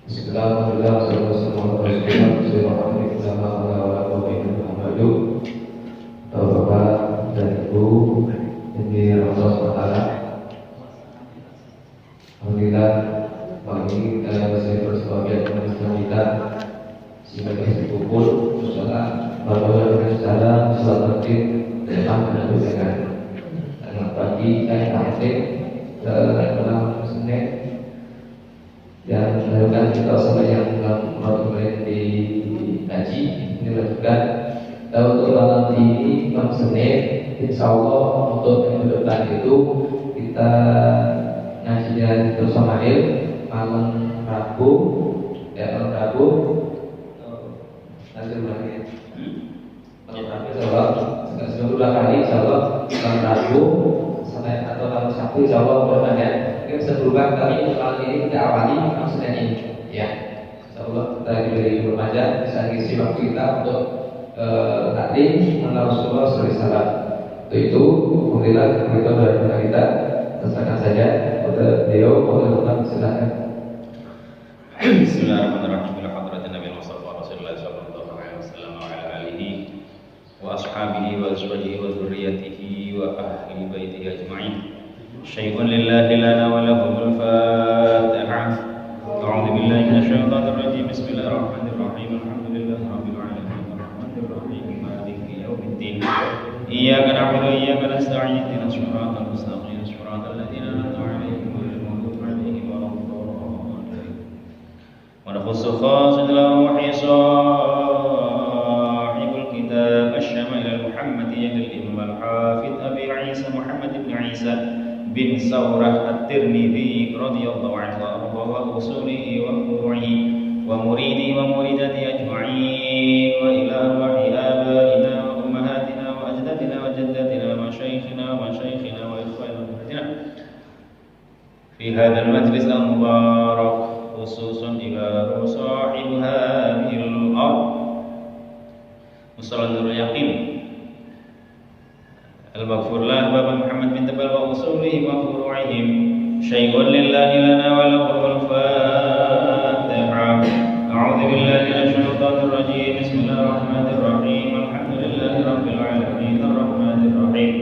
Bismillahirrahmanirrahim. Bapak dan Ibu yang dirahmati Allah, alhamdulillah pagi ini kita masih bersebagai pemirsa kita sebagai kumpul sholat berdoa secara sholat dalam dengan pagi aktif dalam Senin yang menyebabkan kita semua yang kemarin di haji ini lakukan. Untuk malam ini malam Senin, insya Allah untuk yang depan itu kita ngajinya terus sama malam Rabu, malam Rabu nanti lagi malam Rabu insya Allah seminggu 2 kali insya Allah malam Rabu sampai atau malam Sabtu insya Allah berbanyak. Ini bisa berubah kali malam ini kita awali malam Senin ini ya. Insya Allah kita dari remaja bisa ngisi waktu kita untuk taklim mengenal Rasulullah SAW. Itu alhamdulillah kita dari kita terserahkan saja kepada beliau. Mohon silakan. Bismillahirrahmanirrahim. Alhamdulillah Nabi Muhammad Rasulullah sallallahu alaihi wasallam wa ala alihi wa ashabihi wa azwajihi wa dzurriyyatihi wa ahli baitihi ajma'in. Syai'un lillahi lana wa lahumul Fatihah. A'udzu billahi minasyaitonir rajim. Bismillahirrahmanirrahim. Alhamdulillahirabbil alamin. Arrahmanirrahim. Maliki yaumiddin. Iyyaka na'budu wa iyyaka nasta'in. Ihdinas siratal mustaqim. Siratal ladzina an'amta 'alaihim ghairil maghdubi 'alaihim waladdallin. Wa nafsu khasatil ruhi sahibul kitab asy-syama'il al-muhammadiyah lil-imam al-hafidz Abi Isa Muhammad ibn Isa bin Saurah at-Tirmidzi radhiyallahu anhu wa usulihi wa furu'ihi wa muridi wa muridati ajma'in wa ila arwahi abaina wa ummahatina wa ajdatina wa jaddatina wa masyayikhina wa masyayikhina wa ikhwanina fi hadzal majlis al-mubarak khususan ila sahib hadhil ard musallanul yaqin al-maghfur lahu Baba Muhammad bin Tabal wa usulihi wa furu'ihim syai'un lillahi lana wa lahumul Fatihah. A'udzu billahi minasyaitonir rajim. Bismillahirrahmanirrahim. Alhamdulillahi rabbil alamin arrahmanir rahim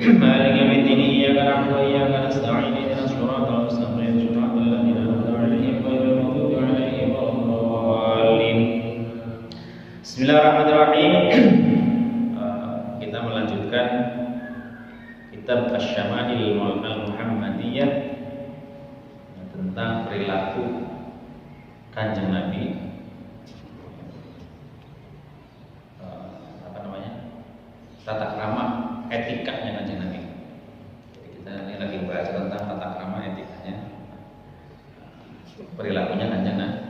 maliki yaumiddin iyyaka na'budu wa iyyaka nasta'in ihdinas siratal mustaqim siratal ladzina an'amta 'alaihim ghairil maghdubi 'alaihim waladdallin. Bismillahirrahmanirrahim. Kita melanjutkan kitab Asy-Syama'il al-Muhammadiyah tentang perilaku Kanjeng Nabi, tata krama etikanya Kanjeng Nabi. Jadi kita ini lagi bahas tentang tata krama etikanya, perilakunya Kanjeng Nabi.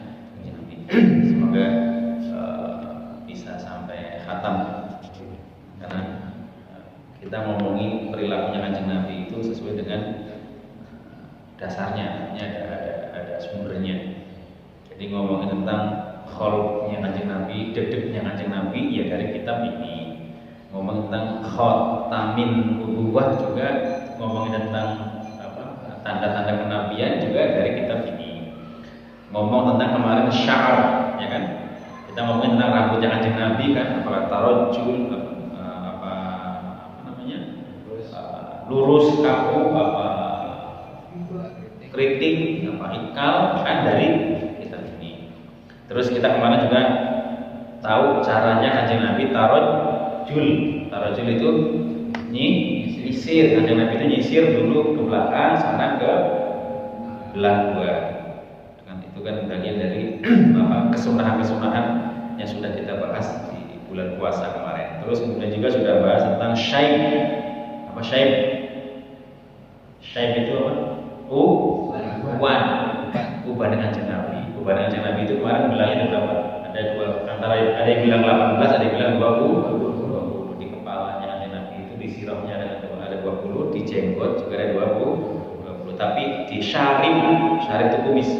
Semoga bisa sampai khatam, karena kita ngomongin perilakunya Kanjeng Nabi itu sesuai dengan dasarnya, artinya ada sumbernya. Jadi ngomongin tentang khuluknya Kanjeng Nabi, dedeknya Kanjeng Nabi, ya dari kitab ini. Ngomong tentang khatamin nubuwah juga, ngomongin tentang tanda-tanda kenabian juga dari kitab ini. Ngomong tentang kemarin sya'ar, ya kan? Kita ngomongin tentang rambutnya Kanjeng Nabi kan, apakah tarajjul, lurus, kaku, keriting, ikal, kan dari kitab ini. Terus kita kemarin juga tahu caranya Kanjeng Nabi tarajjul. Tarajjul itu nyisir. Kanjeng Nabi itu nyisir dulu ke belakang, sana ke belah dua. Kan itu kan bagian dari kesunahan-kesunahan yang sudah kita bahas di bulan puasa kemarin. Terus kemudian juga sudah bahas tentang syaib. Apa syaib? Syaib itu apa? Uban Kanjeng Nabi. Uban Kanjeng Nabi itu kemarin bilangnya ada berapa? Ada dua, antara ada yang bilang 18, ada yang bilang 20. Di kepalanya Kanjeng Nabi itu disiramnya ada 20, di jenggot juga ada 20. Tapi di syarib itu kumis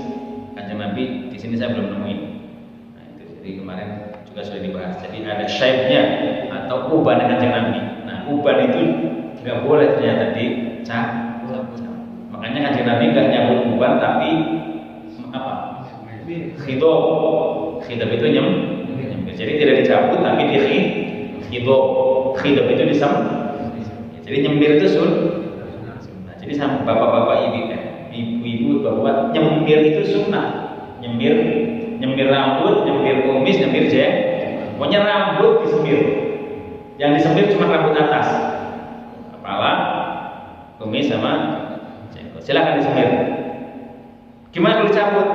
Kanjeng Nabi di sini saya belum nemuin. Nah, itu jadi kemarin juga sudah dibahas. Jadi ada syaibnya atau uban Kanjeng Nabi. Nah, uban itu nggak boleh ternyata dicabut. Makanya Kanjeng Nabi nggak nyabut uban tapi khidab. Khidab itu nyembir. Jadi tidak dicabut tapi di khidab. Khidab itu jadi nyembir itu sunnah. Jadi sama bapak-bapak ibu-ibu bapak nyembir itu sunnah. Nyembir rambut, nyembir kumis, nyembir pokoknya rambut disembir. Yang disembir cuma rambut atas, kepala, kumis sama jenggot. Silakan disembir. Gimana kalau dicabut?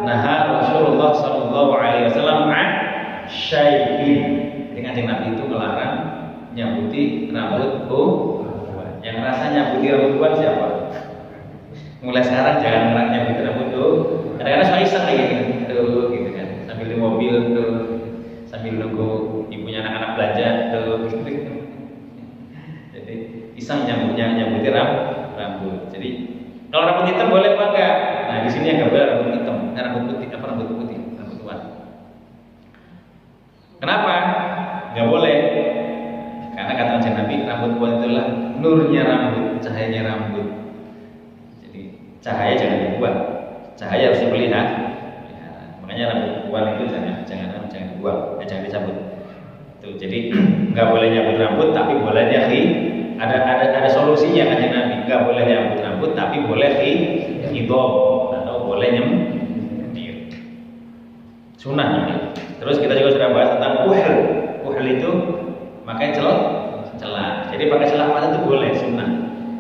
Nah, Rasulullah Sallallahu Alaihi Wasallam syai'in. Jadi kanjeng Nabi itu melarang nyabuti rambut perempuan. Yang rasa nyabuti rambut perempuan siapa? Mulai sekarang jangan nyabuti rambut tuh. Kadang-kadang saya iseng kayak gitu kan. Sambil di mobil tuh, sambil nunggu ibunya anak-anak belanja tuh. Jadi iseng nyabuti rambut. Jadi kalau rambut hitam boleh apa enggak? Nah di sini yang boleh rambut hitam, rambut putih, rambut tua. Kenapa? Nggak boleh. Karena kata kanjeng Nabi, rambut tua itulah nurnya rambut, cahayanya rambut. Jadi cahaya jangan dibuang, cahaya harus dipelihara. Makanya rambut tua itu jangan dibuang, jangan dicabut. Itu jadi nggak boleh nyabut rambut, tapi boleh ada solusinya kanjeng Nabi. Nggak boleh nyabut rambut, tapi boleh khidab atau boleh nyembir. Sunnah ini. Terus kita juga sudah bahas tentang kuhl itu pakai celah. Jadi pakai celah mata itu boleh sunnah.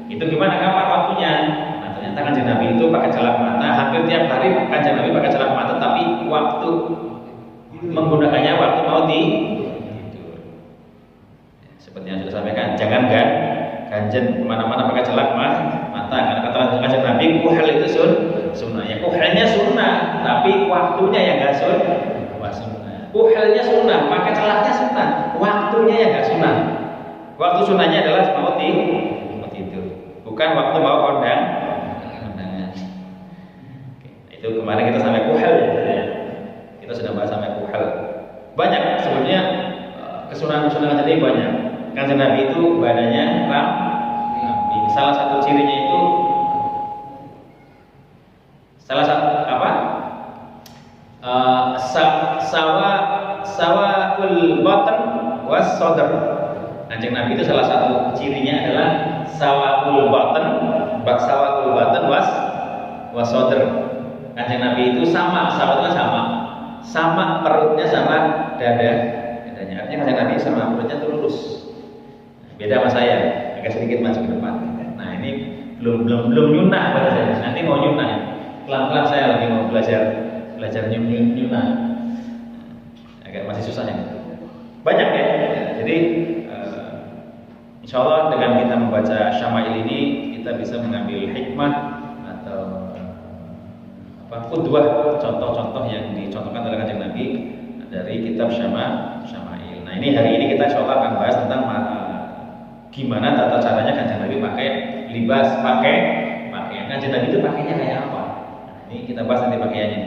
Itu gimana kapan waktunya? Nah, ternyata kanjeng Nabi itu pakai celah mata hampir tiap hari. Kanjeng Nabi pakai celah mata, tapi waktu menggunakannya waktu mau tidur. Seperti yang sudah sampaikan, jangan ganjen kemana-mana pakai celah mata. Karena kata kanjeng Nabi kuhl itu sunnah. Ya kuhlnya sunnah, tapi waktunya yang nggak sunnah. Kuhlnya sunnah, pakai celahnya sunnah, waktunya yang nggak sunnah. Waktu sunnahnya adalah mau tidur, bukan waktu mau kondangan. Itu kemarin kita sampai kuhl ya. Kita sudah bahas sampai kuhl. Banyak sebenarnya kesunahan-kesunahan tadi banyak. Kanjeng Nabi itu badannya ramping. Salah satu cirinya itu sawa'ul batan was sadr. Kanjeng Nabi itu salah satu cirinya adalah sawa'ul batan was sadr. Kanjeng Nabi itu sama, sawatnya sama perutnya sama dadanya. Artinya kanjeng Nabi sama perutnya itu lurus. Beda sama saya, agak sedikit maju ke depan. Nah, ini belum nyunah pada saya. Nanti mau nyunah. Pelan-pelan saya lagi mau belajar nyunah. Agak masih susah ya. Banyak ya. Jadi insya Allah dengan kita membaca Syama'il ini kita bisa mengambil hikmah atau qudwah, contoh-contoh yang dicontohkan oleh kanjeng Nabi dari kitab Syama'il. Nah, ini hari ini kita insya Allah akan bahas tentang gimana tata caranya kanjeng Nabi pakai libas, pakai pakaian. Kanjeng Nabi itu pakainya kayak apa? Nah, ini kita bahas nanti pakaiannya.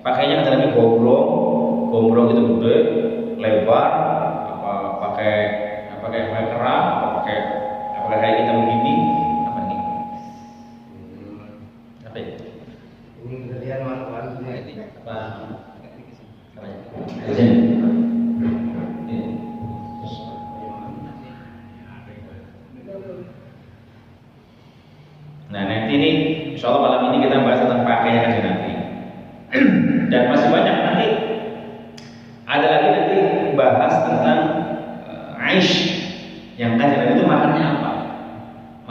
Pakaiannya kanjeng Nabi gombrong itu gede, lebar, pakai kerah, pakai kayak kita begini, apa ini? Apa ya? Nah, nanti ini insya Allah malam ini kita bahas tentang pakaian kanjeng Nabi. Dan masih banyak nanti. Ada lagi nanti bahas tentang aish. Yang kanjeng Nabi itu makannya apa?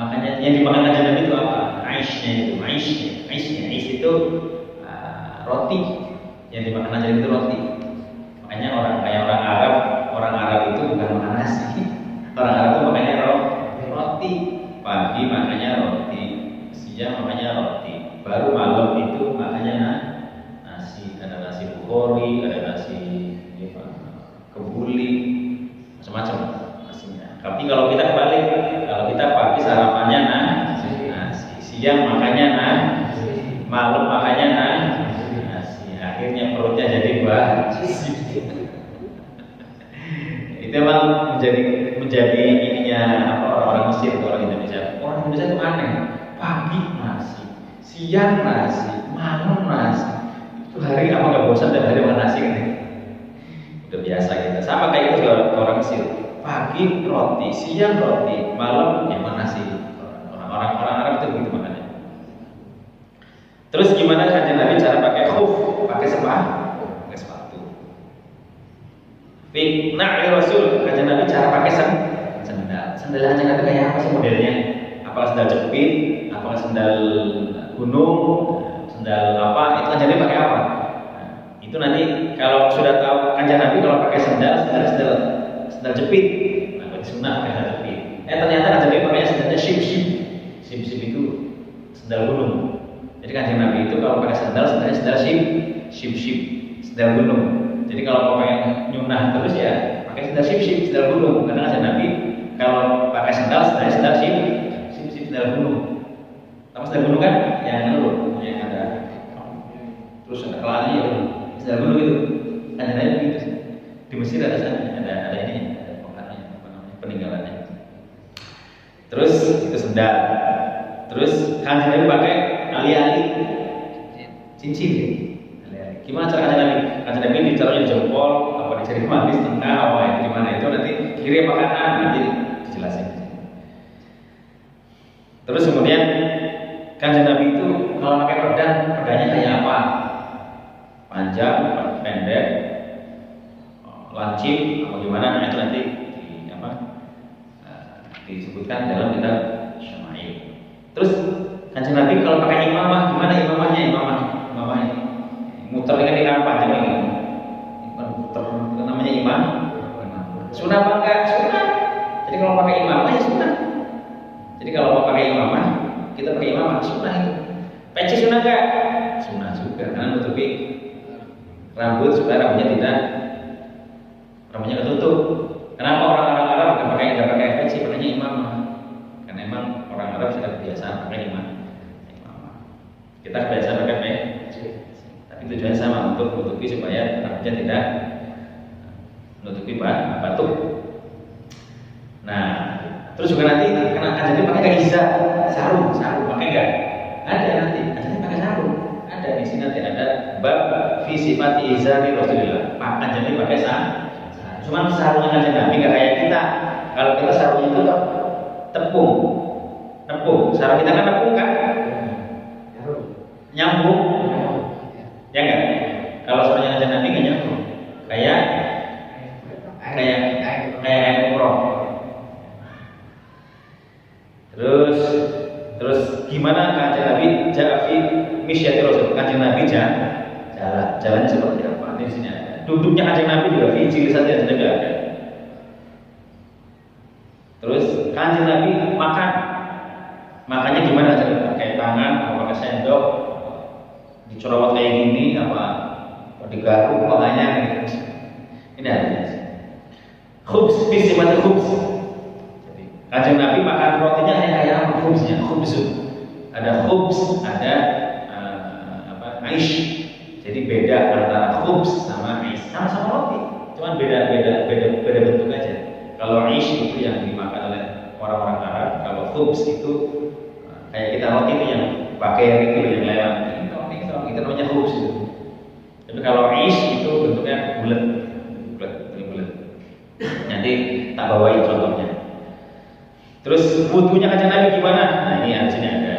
Makannya yang dimakan kanjeng Nabi itu apa? Aish itu roti. Yang dimakan kanjeng Nabi itu roti. Makanya orang Arab itu bukan makan nasi. Orang Arab itu makannya roti. Pagi makannya roti, siang makannya roti. Baru malam itu makannya nasi. Ada nasi bukhori, ada nasi kebuli, macam-macam nasinya. Tapi kalau kita balik, kalau kita pagi sarapannya nasi, siang makannya nasi, malam makannya nasi, akhirnya perutnya jadi basi. Itu memang menjadi ininya orang Mesir atau orang Indonesia. Orang Indonesia itu aneh. Pagi nasi, siang nasi, malam nasi. Itu hari apa roti, siang roti, malam ya nasi. Orang Arab itu begitu makannya. Terus gimana kanjeng Nabi cara pakai khuf? Pakai sepatu. Na'i Rasul, kanjeng Nabi cara pakai sendal. Sendal kanjeng Nabi kayak apa sih modelnya? Apakah sendal jepit? Apakah sendal gunung? Sendal apa? Itu kanjeng Nabi pakai apa? Nah, itu nanti kalau sudah tahu kanjeng Nabi kalau pakai sendal jepit, nah berarti sunnah pakai sendal jepit. Ternyata kanjeng Nabi pakainya sendalnya ship itu sendal gunung. Jadi kanjeng Nabi itu kalau pakai sendalnya ship sendal gunung. Jadi kalau mau pengen nyunah terus ya pakai sendal ship sendal gunung. Karena kanjeng Nabi kalau pakai sendal ship sendal gunung. Tapi sendal gunung kan yang ada terus ada kelana ya sendal gunung itu. Kanjeng Nabi gitu. Di Mesir ada ini ada peninggalannya. Terus itu sendal. Terus kanjeng Nabi pakai ali-ali cincin ya. Ali-ali. Gimana cara kanjeng Nabi? Kanjeng Nabi ditaruhnya di jempol, apa di jari manis, tengah, apa itu di mana itu nanti kiri apa kanan nanti dijelasin. Terus kemudian kanjeng Nabi itu kalau pakai pedangnya kayak apa? Panjang, pendek, lancip, apa gimana? Nah itu nanti disebutkan dalam kitab Syama'il. Terus kanjeng Nabi kalau pakai imamah gimana imamahnya? Muter dengan ikan panjang ini. Muter namanya imam. Sunnah apa enggak? Sunnah. Jadi kalau pakai imamah ya sunnah. Jadi kalau mau pakai imamah, kita pakai imamah sunnah itu. Peci sunnah enggak? Sunnah juga karena menutupi rambut supaya rambutnya ketutup. Kenapa orang Arab nggak pakai peci, pakainya imamah? Karena emang orang Arab sudah biasa pakai imamah. Kita biasa pakai peci, tapi tujuannya sama untuk menutupi supaya rambutnya tidak menutupi batuk. Nah, terus juga nanti kena kanjeng pakai izar, sarung pakai nggak? Ada nanti kanjeng pakai sarung. Ada di sini nanti ada bab fi sifat izari Rasulullah. Kanjeng pakai sarung. Cuman sarungnya kanjeng Nabi nggak kayak kita. Kalau kita sarungnya itu tepung. Sarung kita kan tepung kan? Nyambung. Ya enggak? Kalau sarungnya kanjeng Nabi nggak nyambung. Kayak umroh. Terus gimana kanjeng Nabi jafi misyati Rasul? Kanjeng Nabi jalannya seperti apa? Di sini ada. Duduknya kanjeng Nabi juga ciri saja ada. Terus kanjeng Nabi makannya gimana? Pakai tangan, atau pakai sendok, dicorot kayak gini, apa digaruk makanya gitu. Ini ada. Khubz, sifat khubz. Jadi kanjeng Nabi makan rotinya kayak apa? Khubznya, khubzun. Ada khubz, ada aish. Jadi beda antara khubz sama aish. Sama-sama roti, cuman beda bentuk aja. Kalau aish itu yang dimakan oleh orang-orang Arab, kalau khubz itu kayak kita roti itu yang pakai itu yang lewat. Itu namanya khubz itu. Tapi kalau aish itu bentuknya bulat. Nanti tak bawain contohnya. Terus wudunya kanjeng Nabi gimana? Nah ini di sini ada.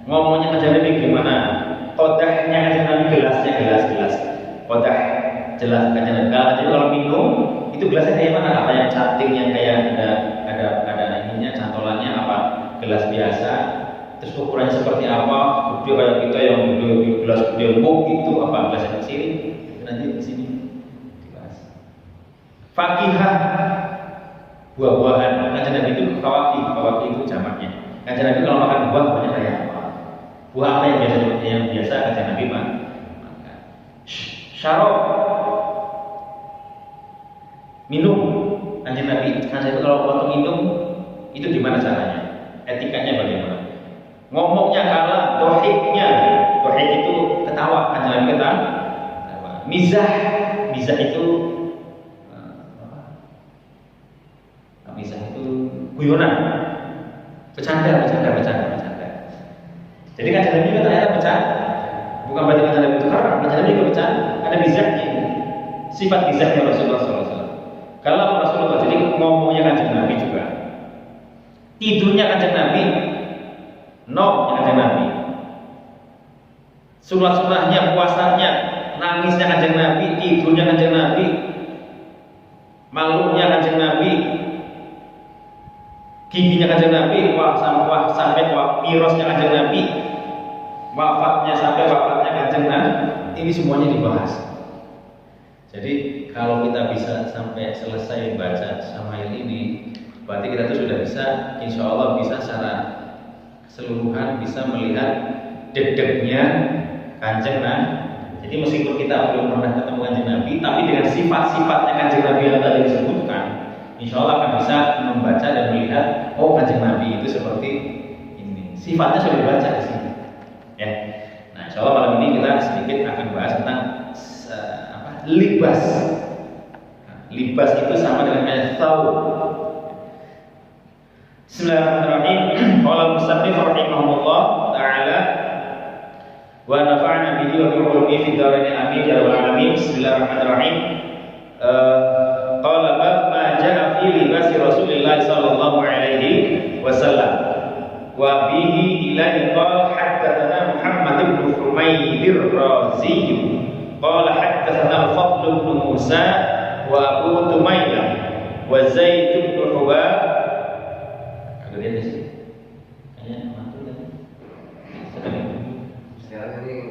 Ngomongnya kanjeng Nabi gimana? Qodahnya kanjeng Nabi gelas. Qodah jelas kanjeng Nabi. Kalau minum itu gelasnya kayak mana? Apa yang cantik yang kayak ada ininya, cantolannya apa? Gelas biasa. Terus ukurannya seperti apa? Gede kayak kita yang gelas gede empuk itu apa gelas yang kecil? Itu nanti di sini. Fakihah buah-buahan. Kanjeng Nabi itu fawakih itu jamaknya. Kanjeng Nabi kalau makan buahnya kayak apa? Buah apa yang biasa kanjeng Nabi makan? Syarab minum. Kanjeng Nabi kalau waktu minum itu gimana caranya? Etikanya bagaimana? Ngomongnya kalah, dohiknya. Dohik itu ketawa. Kanjeng Nabi ketawa. Mizah itu guyonan, bercanda. Jadi kanjeng Nabi juga ternyata bercanda. Bukan berarti kanjeng Nabi itu keras, kanjeng Nabi juga bercanda. Ada bizahnya, sifat bizahnya Rasulullah SAW. Kalau Rasulullah, jadi ngomongnya Kanjeng Nabi juga, tidurnya Kanjeng Nabi, nomnya Kanjeng Nabi, sunat-sunatnya, puasanya, nangisnya Kanjeng Nabi, tidurnya Kanjeng Nabi, malunya Kanjeng Nabi, giginya Kanjeng Nabi, sampai mirosnya Kanjeng Nabi, wafatnya sampai wafatnya Kanjeng Nabi, ini semuanya dibahas. Jadi kalau kita bisa sampai selesai baca Syama'il ini, berarti kita tuh sudah bisa, insya Allah bisa secara keseluruhan bisa melihat dedeknya Kanjeng Nabi. Jadi meskipun kita belum pernah ketemu Kanjeng Nabi, tapi dengan sifat-sifatnya Kanjeng Nabi yang tadi disebutkan, insya Allah akan bisa membaca dan melihat, oh Kanjeng Nabi itu seperti ini. Sifatnya sudah dibaca di sini. Ya. Nah, insya Allah malam ini kita sedikit akan bahas tentang libas. Libas itu sama dengan kata thawb. Bismillahirrahmanirrahim. Qala al-musannif rahimahullah taala wa nafa'na bihi wa bi ulumihi fid dharain amin ya rabbal alamin. Bismillahirrahmanirrahim. Qala bab ma jaa fi libasi Rasulillah sallallahu alaihi wasallam wa bihi ila qala haddatsana Muhammad ibn Humaydir Razi qala haddatsana Al-Fadl ibn Musa wa Abu Tumaylah wa Zaid ibn Hubab. Ada dia di sini. Kayaknya mantul kan.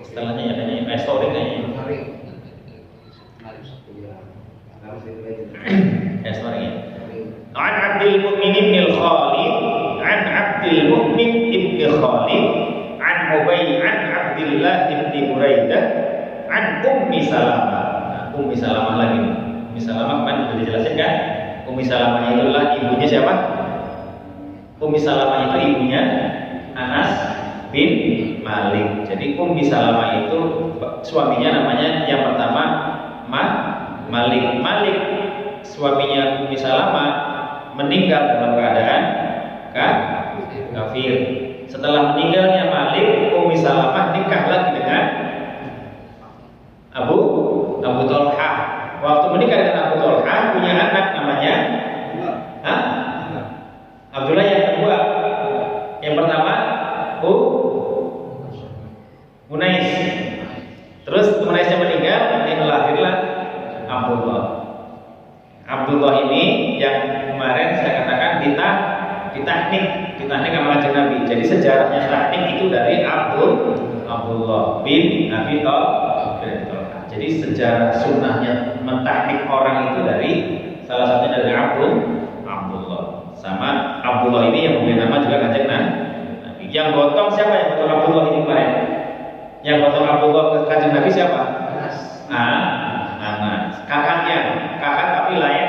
Setelahnya ya kayaknya story kayaknya. Story ya. An Abdul Mu'min ibn Khalid, an Abdul Mu'min ibn Khalid, an Ubay an Abdullah ibn Buraidah, an Ummi Salamah. Ummi Salamah lagi. Ummi Salamah kan sudah dijelasin kan? Ummi Salamah itulah ibunya siapa? Ummi Salamah itu ibunya Anas bin Malik. Jadi Ummi Salamah itu suaminya namanya yang pertama Malik. Malik suaminya Ummi Salamah meninggal dalam keadaan kafir. Setelah meninggalnya Malik, Ummi Salamah nikah lagi dengan Abu Thalha. Waktu menikah dengan Abu Thalha punya anak namanya Abdullah yang kedua. Yang pertama Unais. Terus Unaisnya meninggal, lahirlah Abdullah. Abdullah ini yang kemarin saya katakan ditahnik sama Kanjeng Nabi. Jadi sejarahnya tahnik itu dari Abdullah bin Abi Thalha. Jadi sejarah sunnahnya mentahnik orang itu dari salah satunya dari Abdullah. Sama Abdullah ini yang memberi nama juga Kanjeng Nabi. Yang gotong siapa yang gotong Abdullah ini kemarin? Yang gotong Abdullah ke Kanjeng Nabi siapa? Anas. Kakaknya, kakak tapi lain.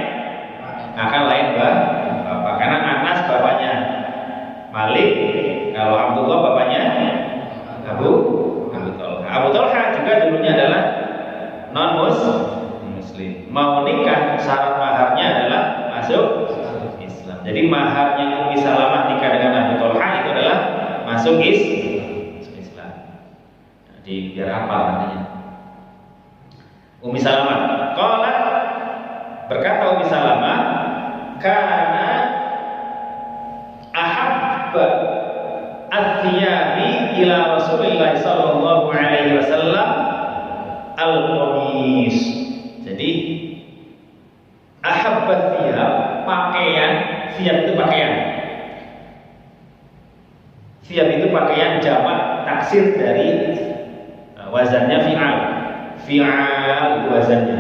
Kakak lain bapak. Karena Anas bapaknya Malik, kalau Abdullah bapaknya Abu Thalha. Abu Thalha juga dulunya adalah non-muslim. Mau nikah syarat maharnya adalah masuk Islam. Jadi maharnya Ummi Salamah nikah dengan Abu Thalha itu adalah masuk Islam. Jadi biar hafal nantinya. Ummi Salamah qala, berkata Ummi Salamah, kana ahabba al-thiyabi ila Rasulillah sallallahu alaihi wasallam al-qamis. Jadi ahabba thiyab, pakaian. Thiyab itu pakaian. Thiyab itu pakaian jamak taksir dari wazannya fi'al. Fi'al itu wazannya.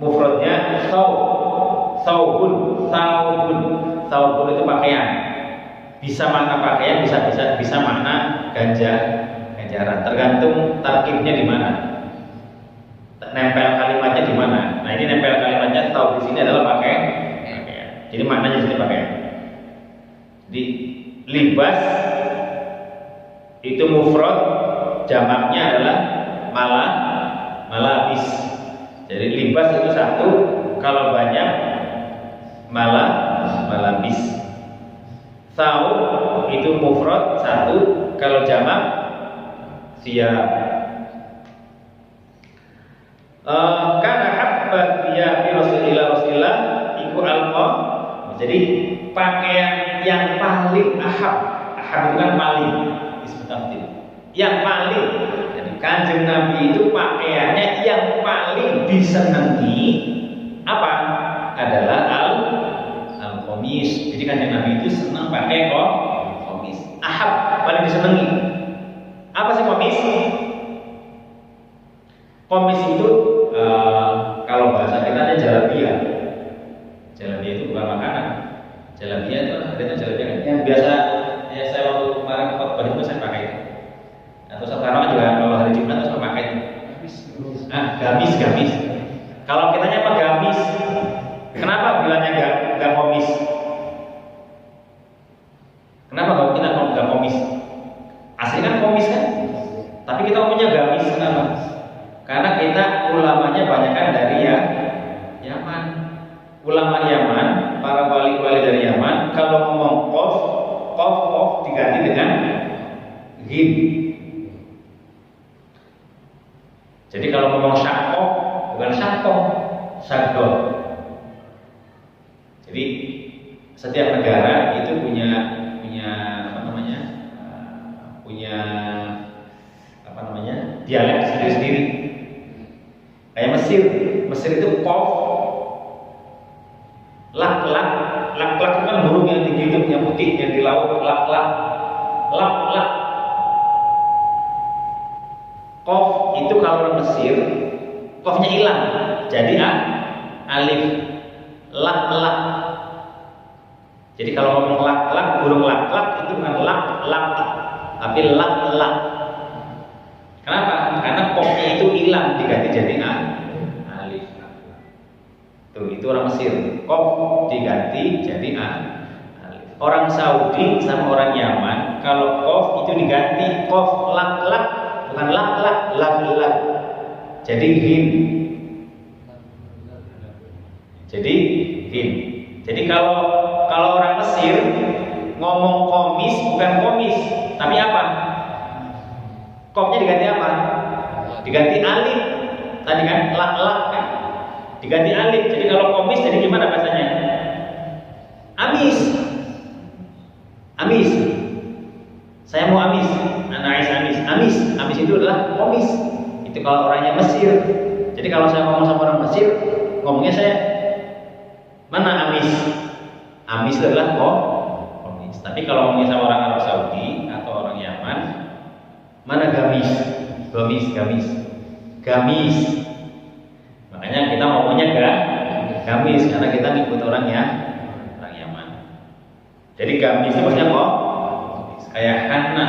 Mufradnya thawbun itu pakaian. Bisa makna pakaian, bisa makna ganjaran. Tergantung tarkibnya di mana. Nempel kalimatnya di mana. Nah, ini nempel kalimatnya thawb di sini adalah pakaian. Jadi maknanya di sini pakaian. Jadi libas itu mufrad, jamaknya adalah malabis. Jadi libas itu satu, kalau banyak malabis. Thawb itu mufrad satu, kalau jamak thiyab. Kana habba thiyabi Rasulillah Jadi pakaian yang paling ahab itu kan paling disebut yang paling. Jadi Kanjeng Nabi itu pakaiannya yang paling disenangi apa? Adalah al-qamis. Jadi Kanjeng Nabi itu senang pakai qamis. Ahab paling disenangi. Apa sih qamis? Qamis itu kalau bahasa kita ada jalabiyah. Jalabiyah itu bukan makanan. Jalabiyah itu ada jalabiyah kan? Yang biasa ya saya waktu kemarin khotbah itu saya pakai itu. Atau sekarang juga kalau hari Jumat itu saya pakai itu. Gamis. Kalau kitanya apa gamis? Kenapa bilangnya gak komis? Kenapa kalau kita gak komis? Aslinya kan komis kan? Tapi kita punya gamis, kenapa? Karena kita ulamanya banyak kan dari Yaman. Ulama Yaman, para wali-wali dari Yaman, kalau ngomong kof diganti dengan ghin. Jadi kalau ngomong syakoh, bukan syakoh. Jadi setiap negara itu punya dialek sendiri-sendiri. Kayak Mesir itu kof, lak itu kan burung yang tinggi itu, yang putih yang di laut, lak. Kof itu kalau orang Mesir kofnya hilang, jadi alif. Lak. Jadi kalau ngomong lak, burung lak itu bukan lak, tapi lak. Kenapa? Karena kofnya itu hilang, diganti jadi alif. Tuh, itu orang Mesir. Kof diganti jadi alif. Orang Saudi sama orang Yaman, kalau kof itu diganti kof lak, bukan lak. Jadi ghin. Jadi kalau orang Mesir ngomong komis bukan komis, tapi apa? Kofnya diganti apa? Diganti alif. Tadi kan lak kan? Diganti alif. Jadi kalau komis jadi gimana bahasanya? Amis. Saya mau amis. Amis itu adalah komis. Itu kalau orangnya Mesir. Jadi kalau saya ngomong sama orang Mesir, ngomongnya saya mana amis? Amis itu adalah komis. Tapi kalau ngomongnya sama orang Arab Saudi atau orang Yaman, mana gamis? Makanya kita ngomongnya gamis karena kita ngikut orang Yaman. Jadi gamis itu maksudnya kayak Hanna.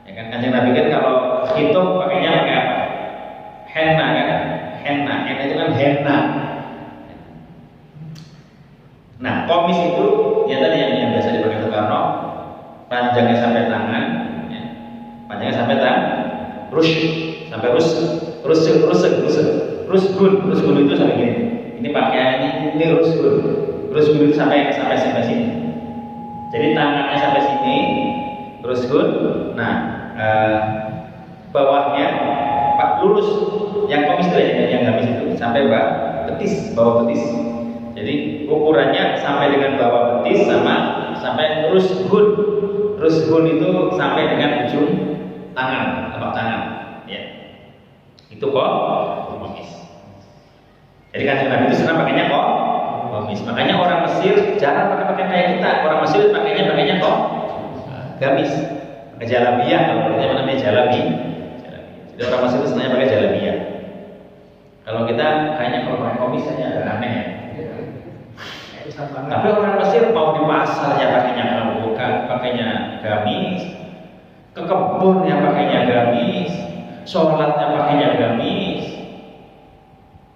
Ya kan Kanjeng Nabi kan kalau khitab pakainya pakai apa? Henna kan? Henna itu kan henna. Nah, komis itu ya tadi yang biasa dipakai Soekarno, panjangnya sampai tangan, ya. Panjangnya sampai tangan, sampai rusgun itu sampai gini. Ini pakaian ini rusgun itu sampai sini. Jadi tangannya sampai sini, rusgun. Nah, bawahnya lurus. Yang komis itu yang gamis itu sampai bawah betis. Jadi ukurannya sampai dengan bawah betis sampai rusgun. Rusgun itu sampai dengan ujung telapak tangan. Ya. Itu komis. Jadi Kanjeng Nabi itu senang pakainya komis. Makanya orang Mesir jarang pakai pakaian kayak kita. Orang Mesir pakainya gamis. Pakai jalabiyah, kalau namanya jalabi. Jadi orang Mesir itu senangnya pakai jalabiyah. Kalau kita kayaknya kalau pakai komis kayaknya agak aneh ya. Tapi orang Mesir mau di pasar ya pakainya gamis, ke kebun ya pakainya gamis, sholatnya pakainya gamis,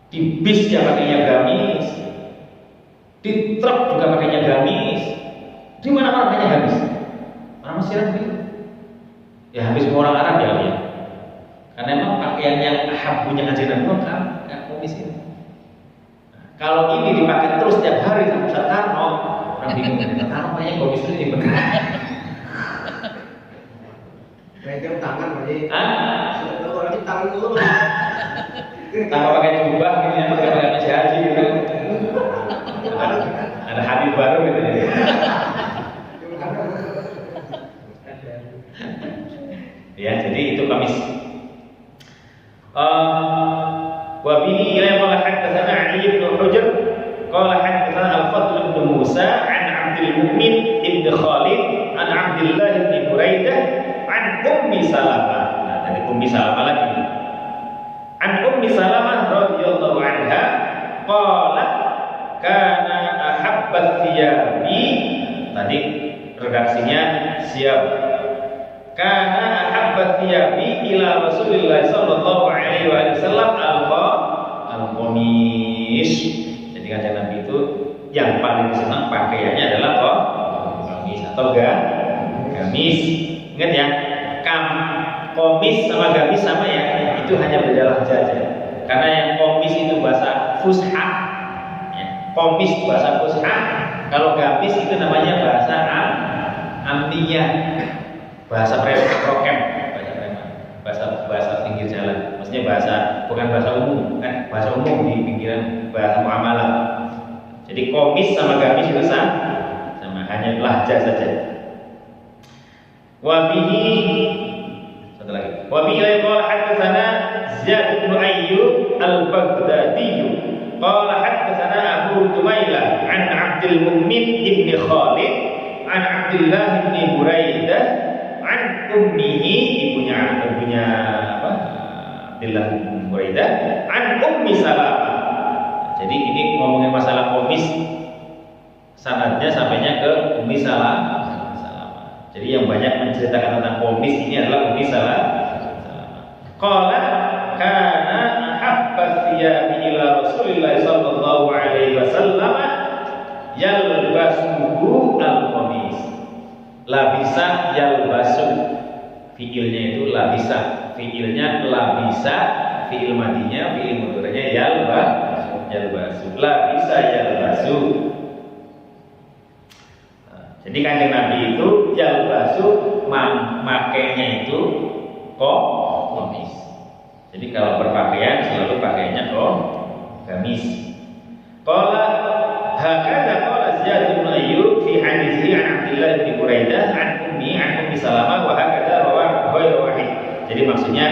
di bis ya pakainya gamis, di truk juga pakainya gamis, di mana-mana pakainya gamis. Orang Mesir gitu. Ya hampir semua orang Arab ya. Karena memang pakaian yang punya kajian kan komis ini. Kalau ini dipakai terus setiap hari sama Ustaz Tarno, orang bingung. Tarno kayaknya komis ini benar. Pegang tangan aja. Kalau di tangan dulu. Tanpa pakai jubah gitu ya, pakai haji gitu. Ada ada Habib baru gitu ya. Ya, jadi itu kamis. Wa bihi ila qala haddatsana Ali bin Hujr qala haddatsana Al-Fadl bin Musa an Abdul Mu'min ibn Khalid an Abdullah bin Buraidah an Ummi Salamah. Nah, dari Ummi Salamah lagi. An Ummi Salamah radhiyallahu anha qalat kana ahabbat thiyabi. Tadi redaksinya siap. Kana ahabbat thiyabi ila Rasulillah sallallahu alaihi wasallam al-qamis. Jadi kanjeng Nabi itu yang paling senang pakaiannya adalah qamis atau gamis. Ingat ya, qamis sama gamis sama ya. Itu hanya beda lahjah saja. Karena yang qamis itu bahasa fushah, ya. Qamis bahasa fushah. Kalau gamis itu namanya bahasa amniyah. Bahasa prokem, bahasa pinggir jalan. Maksudnya bukan bahasa umum, kan? Bahasa umum di pinggiran bahasa muamalah. Jadi qamis sama gamis itu sama, hanya lahjah saja. Wa bihi satu lagi. Wa bihi qala haddatsana Ziyad bin Ayyub al-Baghdadi qala haddatsana Abu Tumailah an Abdul Mu'min ibn Khalid an Abdullah bin Buraidah an ummihi, ibunya apa? Abdullah bin Buraidah an Ummi Salamah. Jadi ini ngomongin masalah qamis, sanadnya sampainya ke Ummi Salamah. Jadi yang banyak menceritakan tentang qamis ini adalah Ummi Salamah. Qala kana ahabba thiyabi ila Rasulillah sallallahu alaihi wasallam yalbasuhu al-qamis. Labisa yalbasu, fiilnya itu labisa, fiilnya labisa, fiil madinya, fiil mudhari'nya yalbasu, labisa yalbasu. Jadi kanjeng Nabi itu yalbasu makainya itu qamis. Jadi kalau berpakaian selalu pakainya gamis. Qala hakadha qala Ziyad bin Ayyub fi hadithihi an Abdullah bin Buraidah an Ummi Salamah wa hakadha rawahu ghairu wahid. Jadi maksudnya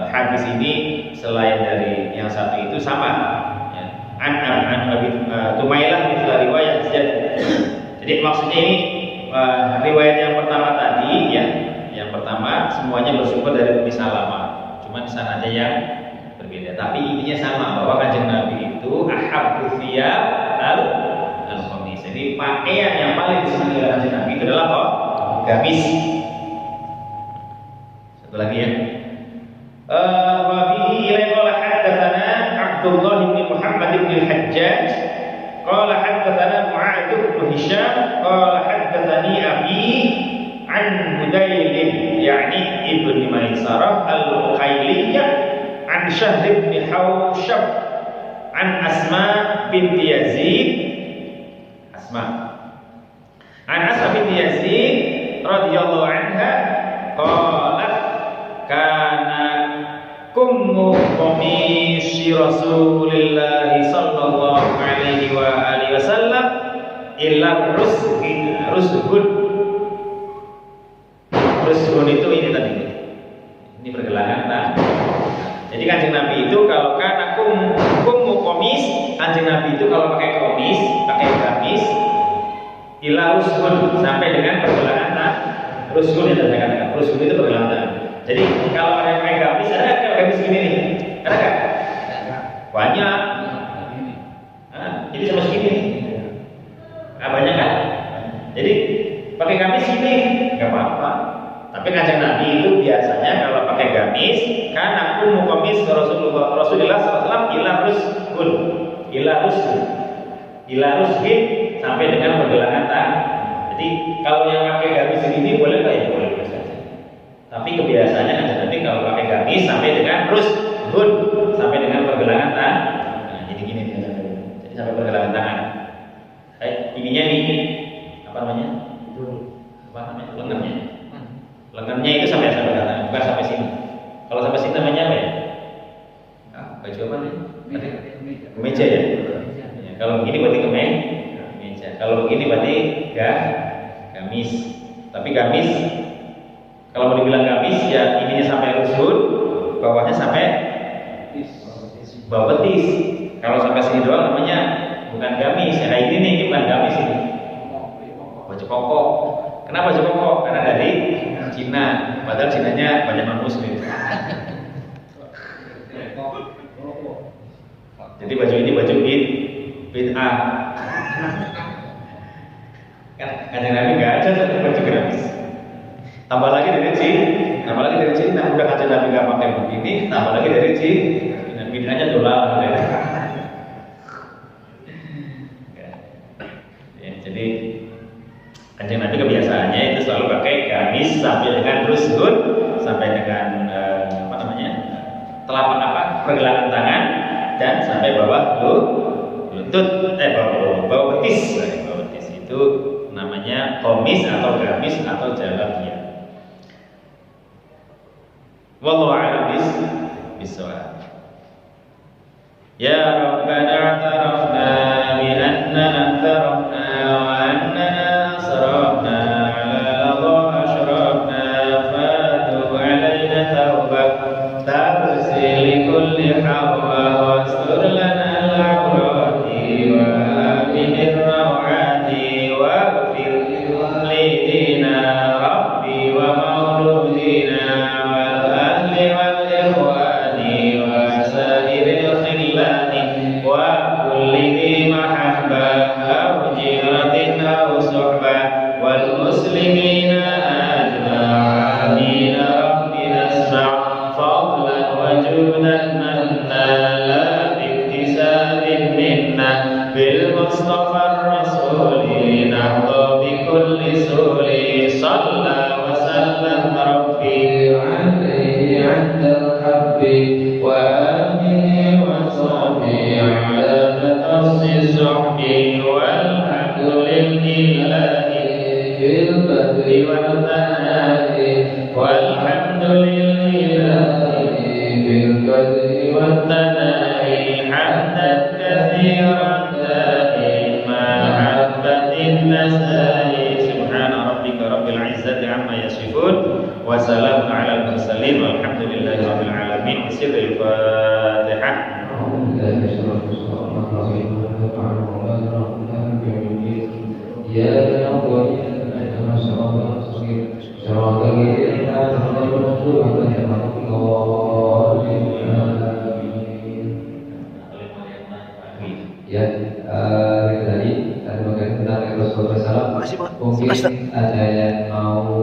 hadis ini selain dari yang satu itu sama ya. An Tumailah mithla riwayat Ziyad. Jadi maksudnya ini riwayat yang pertama tadi ya, yang pertama semuanya bersumber dari Ummi Salamah. Cuma di sana aja yang berbeda. Tapi intinya sama bahwa kanjeng Nabi itu ahabbu thiyab al-qamis. Jadi pakaian yang paling disenangi oleh kanjeng Nabi itu adalah gamis. Satu lagi ya. Wa bihi qala haddatsana Abdullah bin Muhammad bin al-Hajjaj qala haddatsana Mu'adz bin Hisham qala haddatsani abi an Budayl yani ibn Maisarah al-Khailiyah an Syahr bin Hawshab an Asma binti Yazid an Asma binti Yazid radhiyallahu anha qalat kana kummu qamisi Rasulillah sallallahu alaihi wa alihi wasallam illa rusghun itu ini tadi. Ini pergelangan tangan. Jadi kanjeng Nabi itu kalau kan kummu qamis, kanjeng Nabi itu kalau pakai qamis, pakai gamis ila rusghun sampai dengan pergelangan tangan. Rusghun yang saya katakan, rusghun itu pergelangan tangan. Jadi kalau ada yang pakai gamis, ada gamis gini nih, ada nggak? Banyak. Jadi sama segini. Banyak kan? Jadi pakai gamis ini nggak apa-apa. Tapi kanjeng Nabi itu biasanya kalau pakai gamis, kan aku mau gamis Rasulullah SAW ila rusghun sampai dengan pergelangan tangan. Jadi kalau yang pakai gamis ini boleh nggak ya? Boleh saja. Tapi kebiasaannya kanjeng Nabi kalau pakai gamis sampai dengan rusghun sampai dengan pergelangan tangan. Nah, jadi gini nih, jadi sampai pergelangan tangan. Ininya nih apa namanya? Lengannya. Lengannya itu sampai pergelangan, bukan sampai sini. Kalau sampai sini namanya apa ya? Baju apa nih? Kemeja ya? Ya. Kalau begini berarti kemeja. Kalau begini berarti gamis. Tapi gamis kalau mau dibilang gamis ya ininya sampai rusuk, bawahnya sampai bawah betis. Kalau sampai sini doang namanya bukan gamis. Ya kayak ini bukan gamis ini. Baju koko. Kenapa baju koko? Karena dari Cina. Padahal Cinanya banyak non muslim. Jadi baju ini baju bid'ah. Kan Nabi nggak ada satu baju gamis. Tambah lagi dari Cina. Udah kajian Nabi nggak pakai begini, tambah lagi dari Cina. Dan bid'ahnya dolar. Ya, jadi kajian Nabi kebiasaannya itu selalu pakai gamis sampai dengan rusgun, sampai dengan telapak pergelangan tangan dan sampai bawah lutut, bawah betis. Bawah betis itu namanya komis atau gamis atau jalabiyah. Wallahu a'lam bishawab. Ya Rabbana i'tarafna bi annana i'tarafna wa annana asrafna ala ladha ashrafna fatubu alaina tawbah tabsil li kulli hawwa wastur lana al-awrati wa aminir rawati wa fir lidina rabbi wa mauludina wal ahli wal ikhwani wa sairil khillani wa kulli dhi mahabbah aw jiratin aw suhbah wal muslimina ajma'in rabbina asma' fadlan wa judan manna la biktisabin minna bil mustafa ar-rasuli nahda bi kulli suli salla wa sallam rabbi alayhi 'inda al-habbi wa alihi wa sahbihi 'ala taqassi suhbi walhamdulillahi fil badri wal tanai walhamdulillahi fil badri wal tanai hamdan katsiran da'iman habbatin nasai subhana rabbika rabbil izzati amma yasifun wa salamun alal mursalin walhamdulillahi rabbil alamin sirrul fatihah. Ya, tadi bagian tentang Rasulullah SAW. Mungkin ada yang mau